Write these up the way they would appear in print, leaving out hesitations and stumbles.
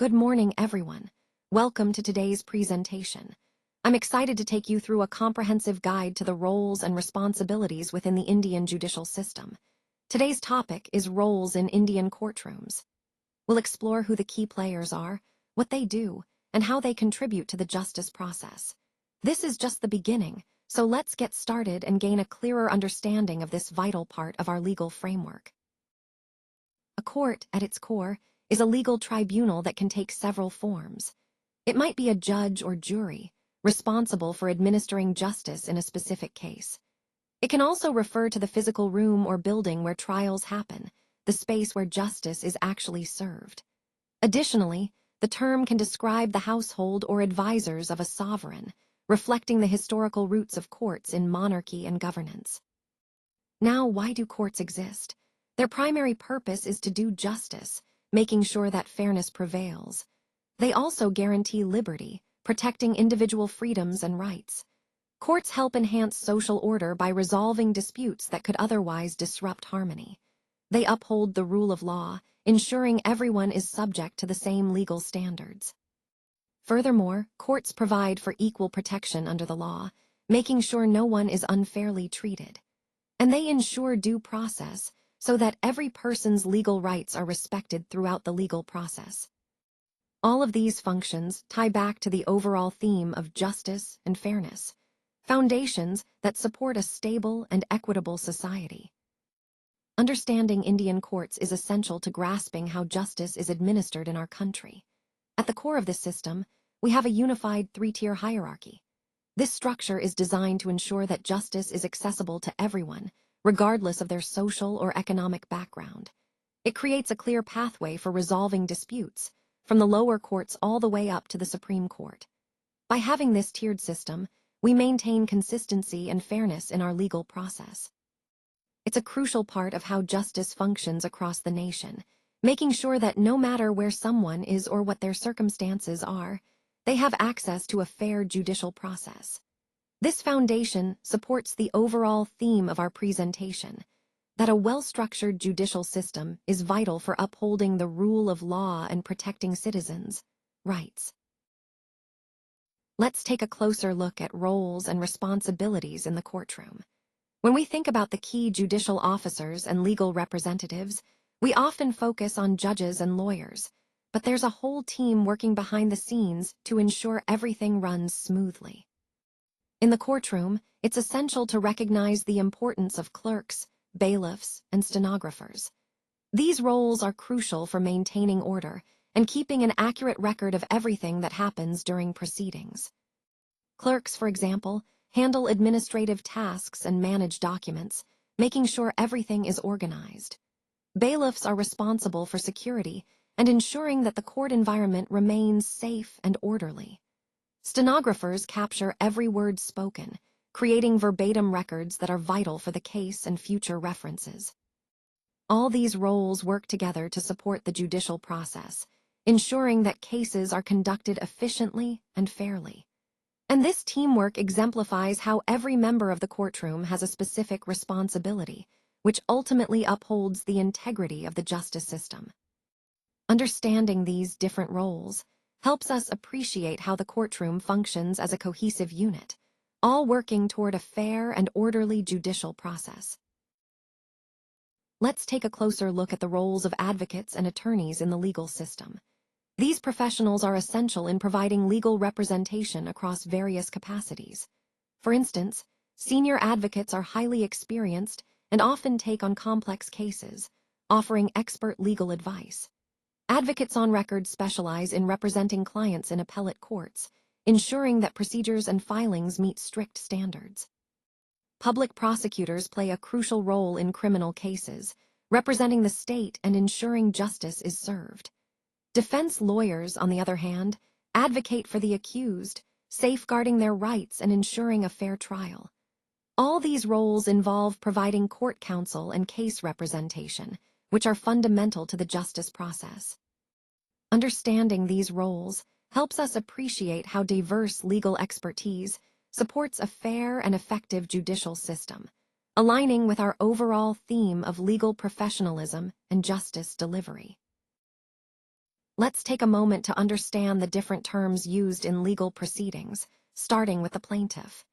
Good morning, everyone. Welcome to today's presentation. I'm excited to take you through a comprehensive guide to the roles and responsibilities within the Indian judicial system. Today's topic is roles in Indian courtrooms. We'll explore who the key players are, what they do, and how they contribute to the justice process. This is just the beginning, so let's get started and gain a clearer understanding of this vital part of our legal framework. A court, at its core, is a legal tribunal that can take several forms. It might be a judge or jury, responsible for administering justice in a specific case. It can also refer to the physical room or building where trials happen, the space where justice is actually served. Additionally, the term can describe the household or advisors of a sovereign, reflecting the historical roots of courts in monarchy and governance. Now, why do courts exist? Their primary purpose is to do justice, making sure that fairness prevails. They also guarantee liberty, protecting individual freedoms and rights. Courts help enhance social order by resolving disputes that could otherwise disrupt harmony. They uphold the rule of law, ensuring everyone is subject to the same legal standards. Furthermore, courts provide for equal protection under the law, making sure no one is unfairly treated. And they ensure due process, so that every person's legal rights are respected throughout the legal process. All of these functions tie back to the overall theme of justice and fairness, foundations that support a stable and equitable society. Understanding Indian courts is essential to grasping how justice is administered in our country. At the core of this system, we have a unified three-tier hierarchy. This structure is designed to ensure that justice is accessible to everyone, regardless of their social or economic background. It creates a clear pathway for resolving disputes, from the lower courts all the way up to the Supreme Court. By having this tiered system, we maintain consistency and fairness in our legal process. It's a crucial part of how justice functions across the nation, making sure that no matter where someone is or what their circumstances are, they have access to a fair judicial process. This foundation supports the overall theme of our presentation, that a well-structured judicial system is vital for upholding the rule of law and protecting citizens' rights. Let's take a closer look at roles and responsibilities in the courtroom. When we think about the key judicial officers and legal representatives, we often focus on judges and lawyers, but there's a whole team working behind the scenes to ensure everything runs smoothly. In the courtroom, it's essential to recognize the importance of clerks, bailiffs, and stenographers. These roles are crucial for maintaining order and keeping an accurate record of everything that happens during proceedings. Clerks, for example, handle administrative tasks and manage documents, making sure everything is organized. Bailiffs are responsible for security and ensuring that the court environment remains safe and orderly. Stenographers capture every word spoken, creating verbatim records that are vital for the case and future references. All these roles work together to support the judicial process, ensuring that cases are conducted efficiently and fairly. And this teamwork exemplifies how every member of the courtroom has a specific responsibility, which ultimately upholds the integrity of the justice system. Understanding these different roles helps us appreciate how the courtroom functions as a cohesive unit, all working toward a fair and orderly judicial process. Let's take a closer look at the roles of advocates and attorneys in the legal system. These professionals are essential in providing legal representation across various capacities. For instance, senior advocates are highly experienced and often take on complex cases, offering expert legal advice. Advocates on record specialize in representing clients in appellate courts, ensuring that procedures and filings meet strict standards. Public prosecutors play a crucial role in criminal cases, representing the state and ensuring justice is served. Defense lawyers, on the other hand, advocate for the accused, safeguarding their rights and ensuring a fair trial. All these roles involve providing court counsel and case representation, which are fundamental to the justice process. Understanding these roles helps us appreciate how diverse legal expertise supports a fair and effective judicial system, aligning with our overall theme of legal professionalism and justice delivery. Let's take a moment to understand the different terms used in legal proceedings, starting with the plaintiff.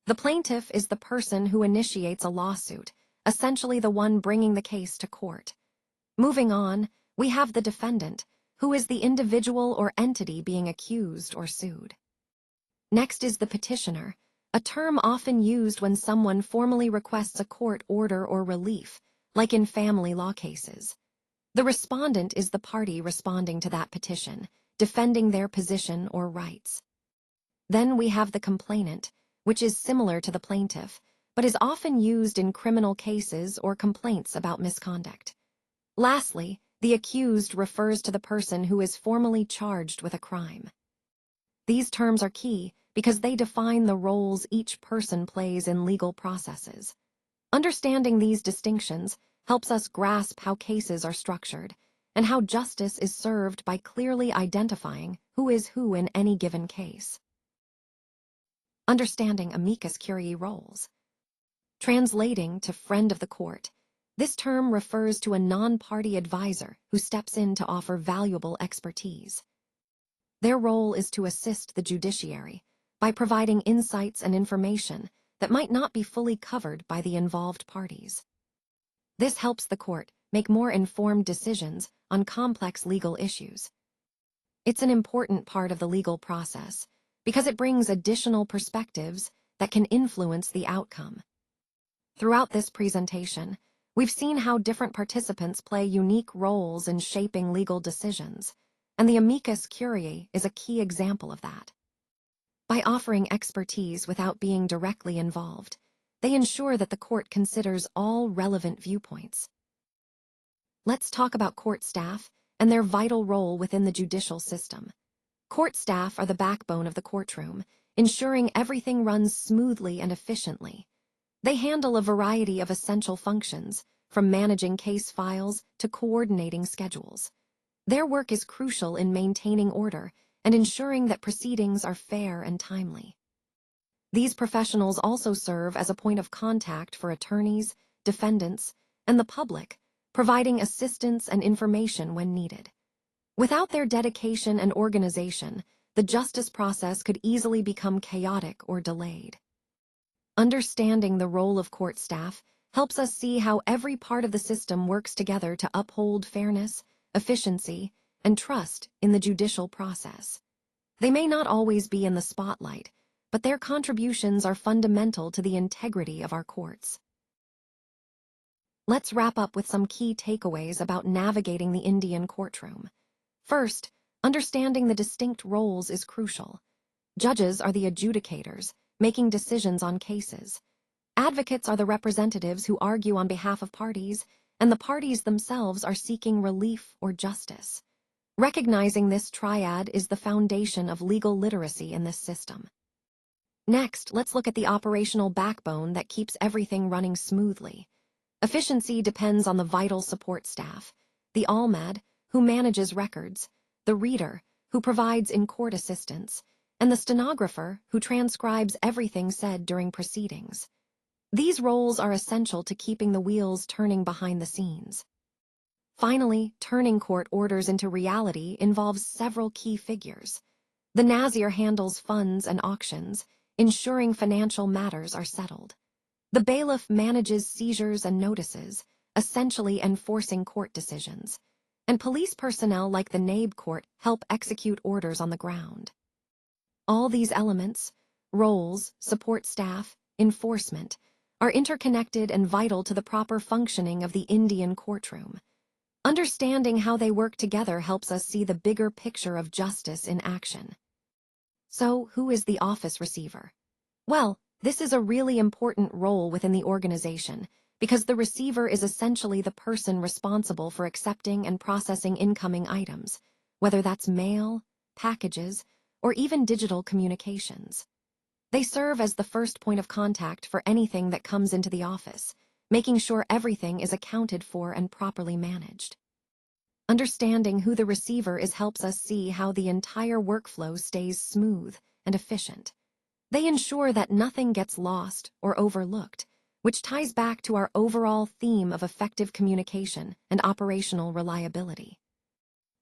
The plaintiff is the person who initiates a lawsuit, essentially the one bringing the case to court. Moving on, we have the defendant, who is the individual or entity being accused or sued. Next is the petitioner, a term often used when someone formally requests a court order or relief, like in family law cases. The respondent is the party responding to that petition, defending their position or rights. Then we have the complainant, which is similar to the plaintiff, but is often used in criminal cases or complaints about misconduct. Lastly, the accused refers to the person who is formally charged with a crime. These terms are key because they define the roles each person plays in legal processes. Understanding these distinctions helps us grasp how cases are structured and how justice is served by clearly identifying who is who in any given case. Understanding amicus curiae roles. Translating to friend of the court, this term refers to a non-party advisor who steps in to offer valuable expertise. Their role is to assist the judiciary by providing insights and information that might not be fully covered by the involved parties. This helps the court make more informed decisions on complex legal issues. It's an important part of the legal process because it brings additional perspectives that can influence the outcome. Throughout this presentation, we've seen how different participants play unique roles in shaping legal decisions, and the amicus curiae is a key example of that. By offering expertise without being directly involved, they ensure that the court considers all relevant viewpoints. Let's talk about court staff and their vital role within the judicial system. Court staff are the backbone of the courtroom, ensuring everything runs smoothly and efficiently. They handle a variety of essential functions, from managing case files to coordinating schedules. Their work is crucial in maintaining order and ensuring that proceedings are fair and timely. These professionals also serve as a point of contact for attorneys, defendants, and the public, providing assistance and information when needed. Without their dedication and organization, the justice process could easily become chaotic or delayed. Understanding the role of court staff helps us see how every part of the system works together to uphold fairness, efficiency, and trust in the judicial process. They may not always be in the spotlight, but their contributions are fundamental to the integrity of our courts. Let's wrap up with some key takeaways about navigating the Indian courtroom. First, understanding the distinct roles is crucial. Judges are the adjudicators, making decisions on cases. Advocates are the representatives who argue on behalf of parties, and the parties themselves are seeking relief or justice. Recognizing this triad is the foundation of legal literacy in this system. Next, let's look at the operational backbone that keeps everything running smoothly. Efficiency depends on the vital support staff, the almad, who manages records, the reader, who provides in-court assistance, and the stenographer, who transcribes everything said during proceedings. These roles are essential to keeping the wheels turning behind the scenes. Finally, turning court orders into reality involves several key figures. The Nazir handles funds and auctions, ensuring financial matters are settled. The bailiff manages seizures and notices, essentially enforcing court decisions. And police personnel like the NABE court help execute orders on the ground. All these elements, roles, support staff, enforcement, are interconnected and vital to the proper functioning of the Indian courtroom. Understanding how they work together helps us see the bigger picture of justice in action. So, who is the office receiver? Well, this is a really important role within the organization because the receiver is essentially the person responsible for accepting and processing incoming items, whether that's mail, packages, or even digital communications. They serve as the first point of contact for anything that comes into the office, making sure everything is accounted for and properly managed. Understanding who the receiver is helps us see how the entire workflow stays smooth and efficient. They ensure that nothing gets lost or overlooked, which ties back to our overall theme of effective communication and operational reliability.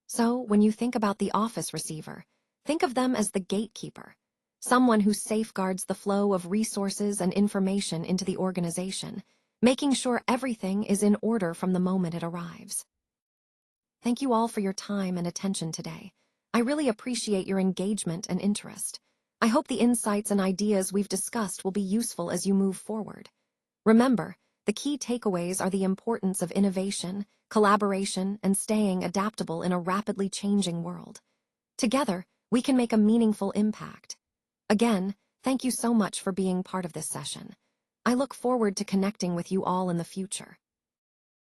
So, when you think about the office receiver, think of them as the gatekeeper, someone who safeguards the flow of resources and information into the organization, making sure everything is in order from the moment it arrives. Thank you all for your time and attention today. I really appreciate your engagement and interest. I hope the insights and ideas we've discussed will be useful as you move forward. Remember, the key takeaways are the importance of innovation, collaboration, and staying adaptable in a rapidly changing world. Together, we can make a meaningful impact. Again, thank you so much for being part of this session. I look forward to connecting with you all in the future.